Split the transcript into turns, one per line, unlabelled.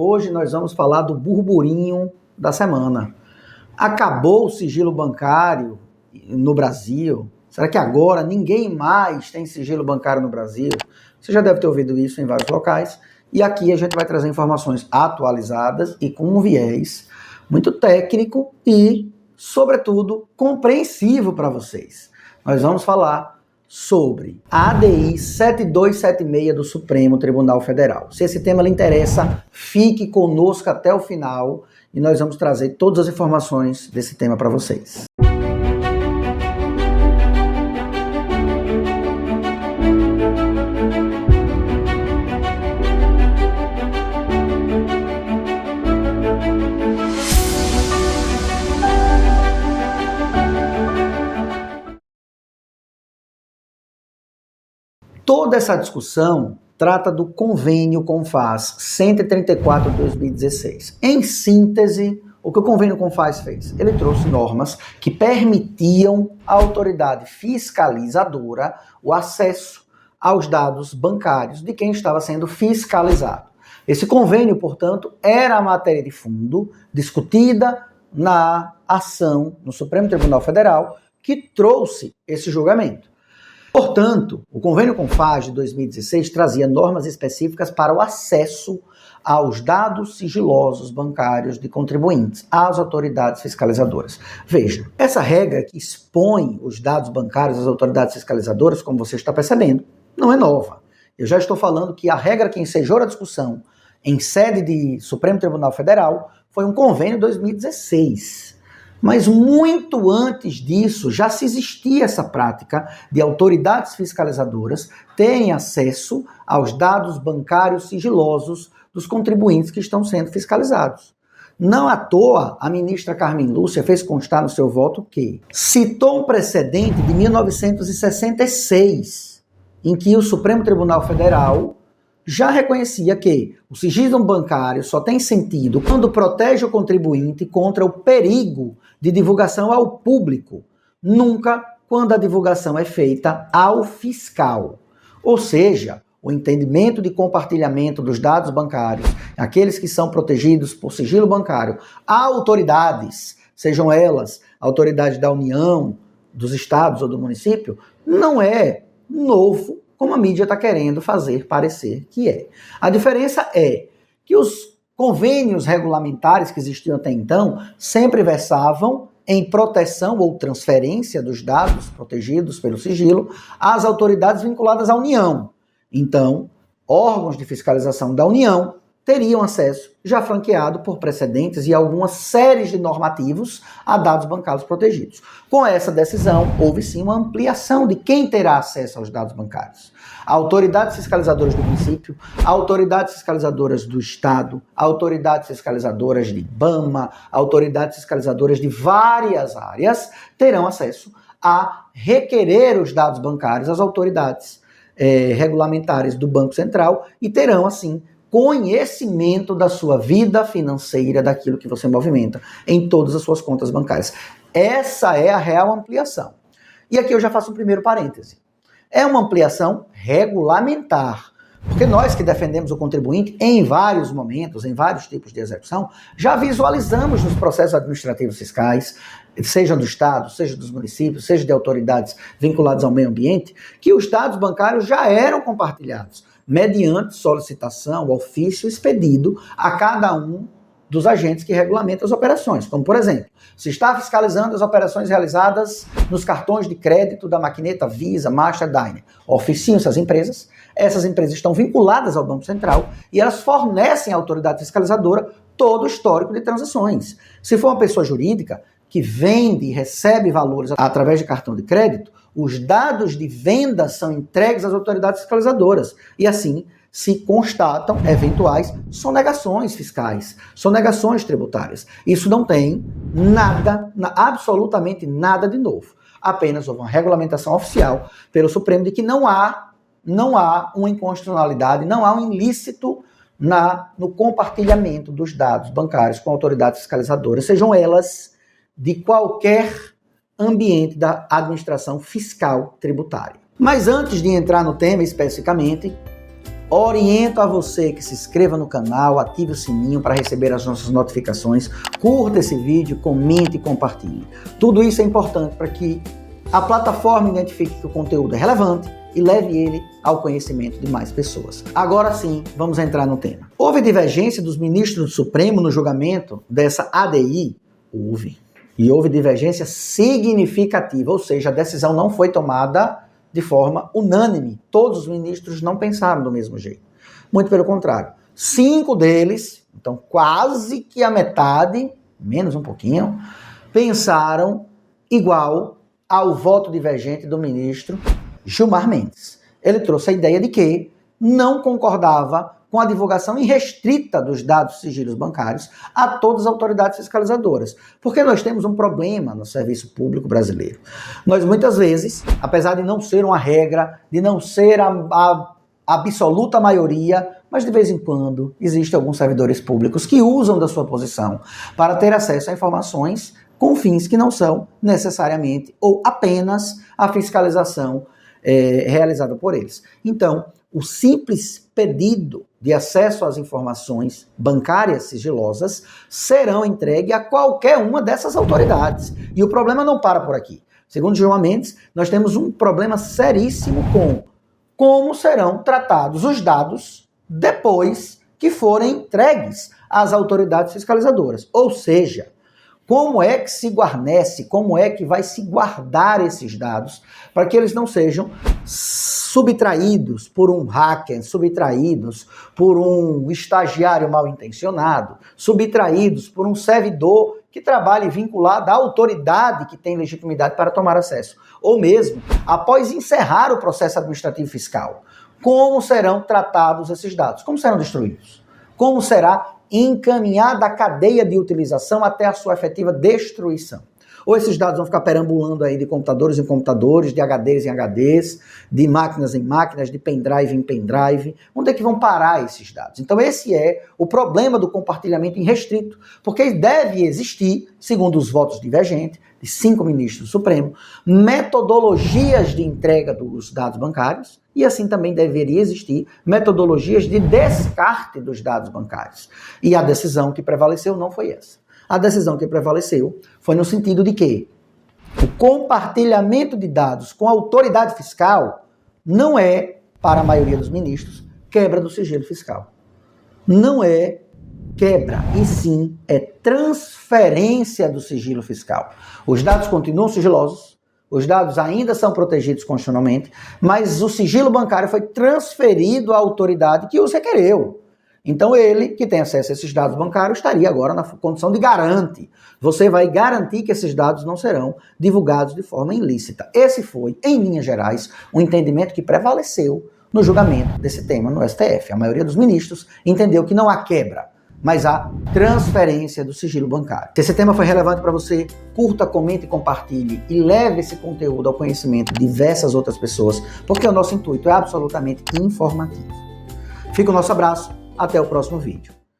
Hoje nós vamos falar do burburinho da semana. Acabou o sigilo bancário no Brasil? Será que agora ninguém mais tem sigilo bancário no Brasil? Você já deve ter ouvido isso em vários locais. E aqui a gente vai trazer informações atualizadas e com um viés muito técnico e, sobretudo, compreensivo para vocês. Nós vamos falar sobre a ADI 7276 do Supremo Tribunal Federal. Se esse tema lhe interessa, fique conosco até o final e nós vamos trazer todas as informações desse tema para vocês. Toda essa discussão trata do convênio CONFAS 134 de 2016. Em síntese, o que o convênio CONFAS fez? Ele trouxe normas que permitiam à autoridade fiscalizadora o acesso aos dados bancários de quem estava sendo fiscalizado. Esse convênio, portanto, era a matéria de fundo discutida na ação no Supremo Tribunal Federal que trouxe esse julgamento. Portanto, o convênio CONFAS de 2016 trazia normas específicas para o acesso aos dados sigilosos bancários de contribuintes às autoridades fiscalizadoras. Veja, essa regra que expõe os dados bancários às autoridades fiscalizadoras, como você está percebendo, não é nova. Eu já estou falando que a regra que ensejou a discussão em sede de Supremo Tribunal Federal foi um convênio de 2016. Mas muito antes disso, já se existia essa prática de autoridades fiscalizadoras terem acesso aos dados bancários sigilosos dos contribuintes que estão sendo fiscalizados. Não à toa, a ministra Carmen Lúcia fez constar no seu voto que citou um precedente de 1966, em que o Supremo Tribunal Federal já reconhecia que o sigilo bancário só tem sentido quando protege o contribuinte contra o perigo de divulgação ao público, nunca quando a divulgação é feita ao fiscal. Ou seja, o entendimento de compartilhamento dos dados bancários, aqueles que são protegidos por sigilo bancário, a autoridades, sejam elas autoridades da União, dos estados ou do município, não é novo como a mídia está querendo fazer parecer que é. A diferença é que os convênios regulamentares que existiam até então sempre versavam em proteção ou transferência dos dados protegidos pelo sigilo às autoridades vinculadas à União. Então, órgãos de fiscalização da União teriam acesso, já franqueado por precedentes e algumas séries de normativos a dados bancários protegidos. Com essa decisão, houve sim uma ampliação de quem terá acesso aos dados bancários. Autoridades fiscalizadoras do município, autoridades fiscalizadoras do Estado, autoridades fiscalizadoras de IBAMA, autoridades fiscalizadoras de várias áreas terão acesso a requerer os dados bancários às autoridades regulamentares do Banco Central e terão, assim, conhecimento da sua vida financeira, daquilo que você movimenta em todas as suas contas bancárias. Essa é a real ampliação. E aqui eu já faço um primeiro parêntese. É uma ampliação regulamentar, porque nós que defendemos o contribuinte em vários momentos, em vários tipos de execução, já visualizamos nos processos administrativos fiscais, seja do Estado, seja dos municípios, seja de autoridades vinculadas ao meio ambiente, que os dados bancários já eram compartilhados mediante solicitação, ofício expedido a cada um dos agentes que regulamentam as operações. Como, por exemplo, se está fiscalizando as operações realizadas nos cartões de crédito da maquineta Visa, Master, Diners, oficiam essas empresas estão vinculadas ao Banco Central e elas fornecem à autoridade fiscalizadora todo o histórico de transações. Se for uma pessoa jurídica que vende e recebe valores através de cartão de crédito, os dados de venda são entregues às autoridades fiscalizadoras e assim se constatam eventuais sonegações fiscais, sonegações tributárias. Isso não tem nada, absolutamente nada de novo. Apenas houve uma regulamentação oficial pelo Supremo de que não há uma inconstitucionalidade, não há um ilícito no compartilhamento dos dados bancários com autoridades fiscalizadoras, sejam elas de qualquer ambiente da administração fiscal tributária. Mas antes de entrar no tema especificamente, Oriento a você que se inscreva no canal, ative o sininho para receber as nossas notificações, curta esse vídeo, comente e compartilhe. Tudo isso é importante para que a plataforma identifique que o conteúdo é relevante e leve ele ao conhecimento de mais pessoas. Agora sim, vamos entrar no tema. Houve divergência dos ministros do Supremo no julgamento dessa ADI? Houve. E houve divergência significativa, ou seja, a decisão não foi tomada de forma unânime. Todos os ministros não pensaram do mesmo jeito. Muito pelo contrário. 5 deles, então quase que a metade, menos um pouquinho, pensaram igual ao voto divergente do ministro Gilmar Mendes. Ele trouxe a ideia de que não concordava com a divulgação irrestrita dos dados sigilos bancários a todas as autoridades fiscalizadoras. Porque nós temos um problema no serviço público brasileiro. Nós muitas vezes, apesar de não ser uma regra, de não ser a absoluta maioria, mas de vez em quando existem alguns servidores públicos que usam da sua posição para ter acesso a informações com fins que não são necessariamente ou apenas a fiscalização realizada por eles. Então, o simples pedido de acesso às informações bancárias sigilosas serão entregues a qualquer uma dessas autoridades. E o problema não para por aqui. Segundo Gilmar Mendes, nós temos um problema seríssimo com como serão tratados os dados depois que forem entregues às autoridades fiscalizadoras. Ou seja, como é que se guarnece, como é que vai se guardar esses dados para que eles não sejam subtraídos por um hacker, subtraídos por um estagiário mal intencionado, subtraídos por um servidor que trabalhe vinculado à autoridade que tem legitimidade para tomar acesso, ou mesmo após encerrar o processo administrativo fiscal. Como serão tratados esses dados? Como serão destruídos? Como será encaminhada a cadeia de utilização até a sua efetiva destruição? Ou esses dados vão ficar perambulando aí de computadores em computadores, de HDs em HDs, de máquinas em máquinas, de pendrive em pendrive? Onde é que vão parar esses dados? Então esse é o problema do compartilhamento irrestrito, porque deve existir, segundo os votos divergentes, de 5 ministros do Supremo, metodologias de entrega dos dados bancários, e assim também deveria existir metodologias de descarte dos dados bancários. E a decisão que prevaleceu não foi essa. A decisão que prevaleceu foi no sentido de que o compartilhamento de dados com a autoridade fiscal não é, para a maioria dos ministros, quebra do sigilo fiscal. Não é quebra, e sim é transferência do sigilo fiscal. Os dados continuam sigilosos, os dados ainda são protegidos constitucionalmente, mas o sigilo bancário foi transferido à autoridade que os requereu. Então ele, que tem acesso a esses dados bancários, estaria agora na condição de garante. Você vai garantir que esses dados não serão divulgados de forma ilícita. Esse foi, em linhas gerais, o entendimento que prevaleceu no julgamento desse tema no STF. A maioria dos ministros entendeu que não há quebra, mas há transferência do sigilo bancário. Se esse tema foi relevante para você, curta, comente e compartilhe e leve esse conteúdo ao conhecimento de diversas outras pessoas, porque o nosso intuito é absolutamente informativo. Fica o nosso abraço, até o próximo vídeo.